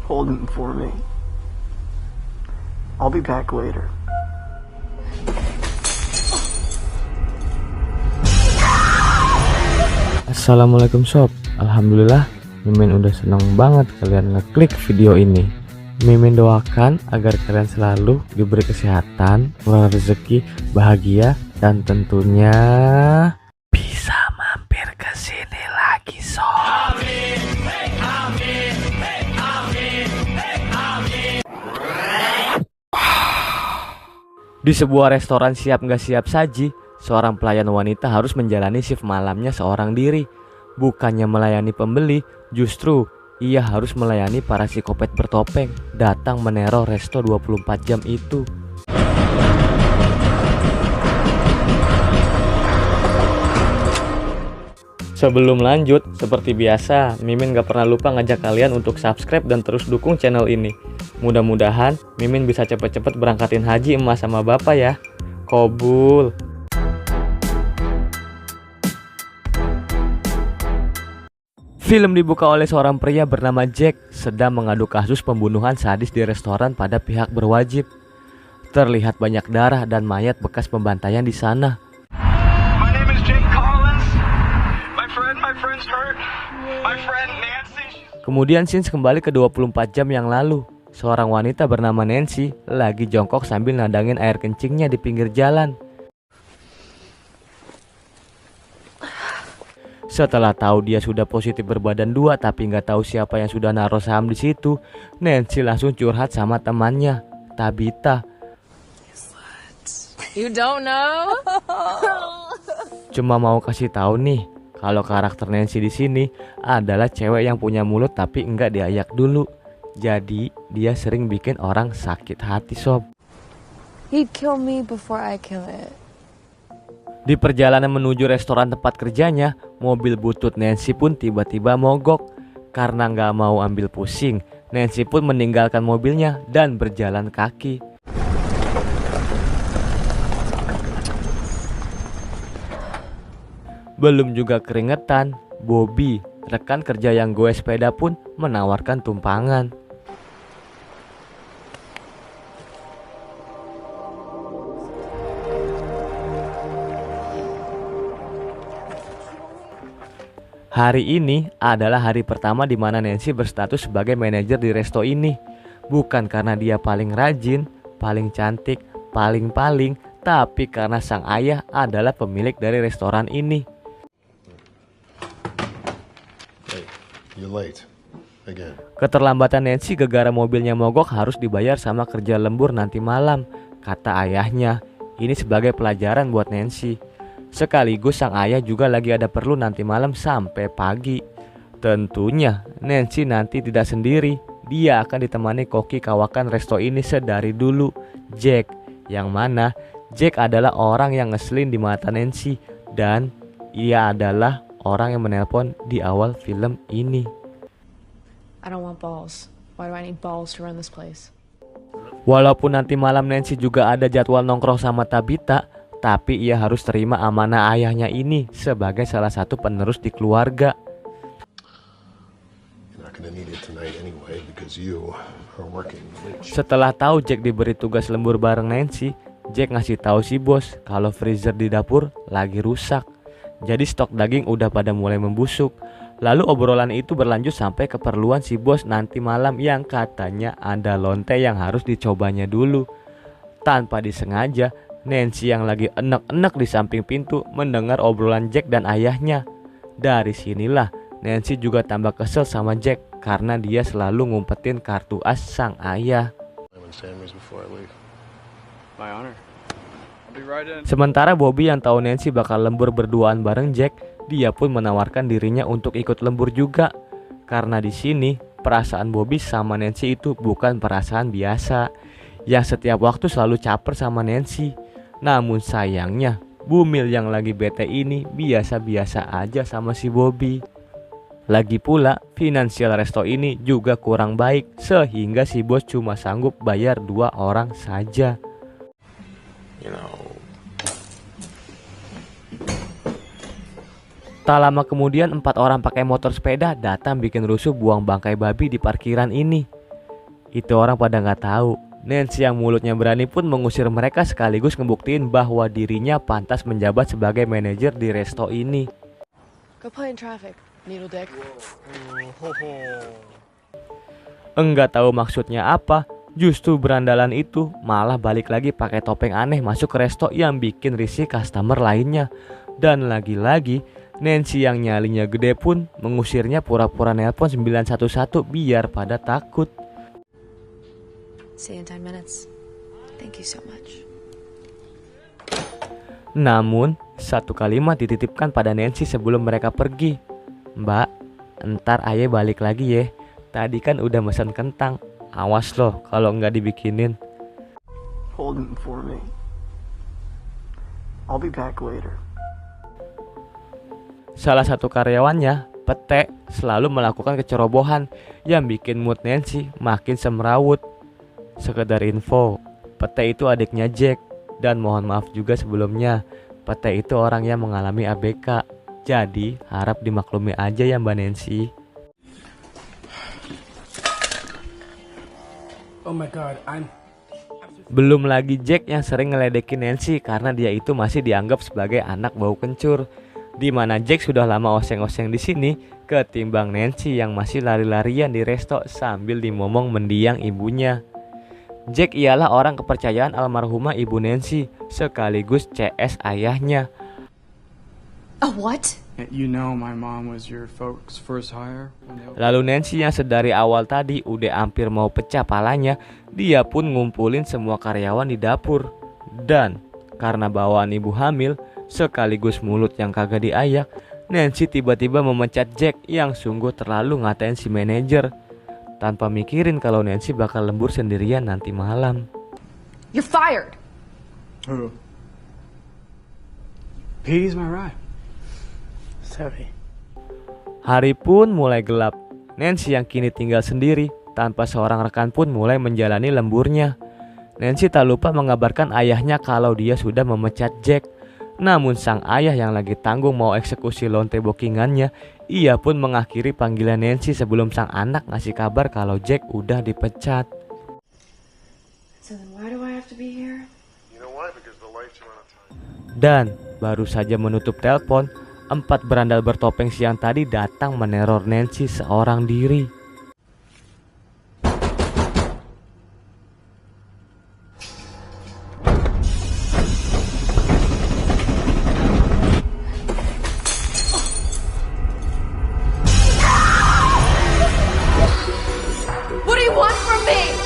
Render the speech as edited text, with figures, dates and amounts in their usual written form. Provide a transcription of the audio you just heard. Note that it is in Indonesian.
Hold him for me. I'll be back later. Assalamualaikum sob. Alhamdulillah Mimin udah seneng banget kalian ngeklik video ini. Mimin doakan agar kalian selalu diberi kesehatan, murah rezeki, bahagia, dan tentunya bisa mampir ke sini lagi sob. Di sebuah restoran siap nggak siap saji, seorang pelayan wanita harus menjalani shift malamnya seorang diri. Bukannya melayani pembeli, justru ia harus melayani para psikopat bertopeng datang meneror resto 24 jam itu. Sebelum lanjut, seperti biasa, Mimin gak pernah lupa ngajak kalian untuk subscribe dan terus dukung channel ini. Mudah-mudahan Mimin bisa cepet-cepet berangkatin haji emas sama bapak ya. Kobul. Film dibuka oleh seorang pria bernama Jack sedang mengadu kasus pembunuhan sadis di restoran pada pihak berwajib. Terlihat banyak darah dan mayat bekas pembantaian di sana. Kemudian scenes kembali ke 24 jam yang lalu. Seorang wanita bernama Nancy lagi jongkok sambil nadangin air kencingnya di pinggir jalan. Setelah tahu dia sudah positif berbadan 2 tapi nggak tahu siapa yang sudah naruh saham di situ, Nancy langsung curhat sama temannya, Tabitha. You don't know? Cuma mau kasih tahu nih, kalau karakter Nancy di sini adalah cewek yang punya mulut tapi enggak diayak dulu. Jadi dia sering bikin orang sakit hati sob. He'd kill me before I kill it. Di perjalanan menuju restoran tempat kerjanya, mobil butut Nancy pun tiba-tiba mogok. Karena nggak mau ambil pusing, Nancy pun meninggalkan mobilnya dan berjalan kaki. Belum juga keringetan, Bobby, rekan kerja yang goe sepeda pun menawarkan tumpangan. Hari ini adalah hari pertama di mana Nancy berstatus sebagai manajer di resto ini. Bukan karena dia paling rajin, paling cantik, paling-paling, tapi karena sang ayah adalah pemilik dari restoran ini. You're late. Again. Keterlambatan Nancy gara-gara mobilnya mogok harus dibayar sama kerja lembur nanti malam, kata ayahnya. Ini sebagai pelajaran buat Nancy. Sekaligus sang ayah juga lagi ada perlu nanti malam sampai pagi. Tentunya Nancy nanti tidak sendiri. Dia akan ditemani koki kawakan resto ini sedari dulu, Jack. Yang mana Jack adalah orang yang ngeselin di mata Nancy. Dan ia adalah orang yang menelpon di awal film ini. I don't want balls. Why do I need balls to run this place? Walaupun nanti malam Nancy juga ada jadwal nongkrong sama Tabitha, tapi ia harus terima amanah ayahnya ini sebagai salah satu penerus di keluarga. Setelah tahu Jack diberi tugas lembur bareng Nancy, Jack ngasih tahu si bos kalau freezer di dapur lagi rusak. Jadi stok daging udah pada mulai membusuk. Lalu obrolan itu berlanjut sampai keperluan si bos nanti malam yang katanya ada lonte yang harus dicobanya dulu. Tanpa disengaja, Nancy yang lagi enek-enek di samping pintu mendengar obrolan Jack dan ayahnya. Dari sinilah Nancy juga tambah kesel sama Jack karena dia selalu ngumpetin kartu as sang ayah. Sementara Bobby yang tahu Nancy bakal lembur berduaan bareng Jack, dia pun menawarkan dirinya untuk ikut lembur juga. Karena di sini perasaan Bobby sama Nancy itu bukan perasaan biasa, yang setiap waktu selalu caper sama Nancy. Namun sayangnya, Bumil yang lagi bete ini biasa-biasa aja sama si Bobby. Lagi pula, finansial resto ini juga kurang baik, sehingga si bos cuma sanggup bayar 2 orang saja. Tak lama kemudian 4 orang pakai motor sepeda datang bikin rusuh buang bangkai babi di parkiran ini. itu orang pada nggak tahu. Nancy yang mulutnya berani pun mengusir mereka sekaligus ngebuktiin bahwa dirinya pantas menjabat sebagai manajer di resto ini. Go play in traffic, needle dick. Enggak tahu maksudnya apa, justru berandalan itu malah balik lagi pakai topeng aneh masuk ke resto yang bikin risih customer lainnya. Dan lagi-lagi Nancy yang nyalinya gede pun mengusirnya pura-pura nelpon 911 biar pada takut. See you in 10 minutes. Thank you so much. Namun satu kalimat dititipkan pada Nancy sebelum mereka pergi. Mbak, entar ayah balik lagi ya. Tadi kan udah mesen kentang. Awas loh kalau nggak dibikinin. Hold him for me. I'll be back later. Salah satu karyawannya, Pete, selalu melakukan kecerobohan yang bikin mood Nancy makin semrawut. Sekedar info, Pete itu adiknya Jack. Dan mohon maaf juga sebelumnya, Pete itu orang yang mengalami ABK. Jadi harap dimaklumi aja ya Mbak Nancy. Oh my god, Belum lagi Jack yang sering ngeledekin Nancy karena dia itu masih dianggap sebagai anak bau kencur. Di mana Jack sudah lama oseng-oseng di sini ketimbang Nancy yang masih lari-larian di resto sambil dimomong mendiang ibunya. Jack ialah orang kepercayaan almarhumah ibu Nancy sekaligus CS ayahnya. A what? You know my mom was your folks' first hire. Lalu Nancy yang sedari awal tadi udah hampir mau pecah palanya, dia pun ngumpulin semua karyawan di dapur. Dan karena bawaan ibu hamil sekaligus mulut yang kagak diayak, Nancy tiba-tiba memecat Jack yang sungguh terlalu ngatain si manajer tanpa mikirin kalau Nancy bakal lembur sendirian nanti malam. You're fired! Who? Petey's my ride. Sorry. Hari pun mulai gelap. Nancy yang kini tinggal sendiri tanpa seorang rekan pun mulai menjalani lemburnya. Nancy tak lupa mengabarkan ayahnya kalau dia sudah memecat Jack. Namun sang ayah yang lagi tanggung mau eksekusi lonte bookingannya, ia pun mengakhiri panggilan Nancy sebelum sang anak ngasih kabar kalau Jack udah dipecat. So then why do I have to be here? You know why? Because the lights are on time. Dan baru saja menutup telepon, 4 berandal bertopeng siang tadi datang meneror Nancy seorang diri. What do you want from me?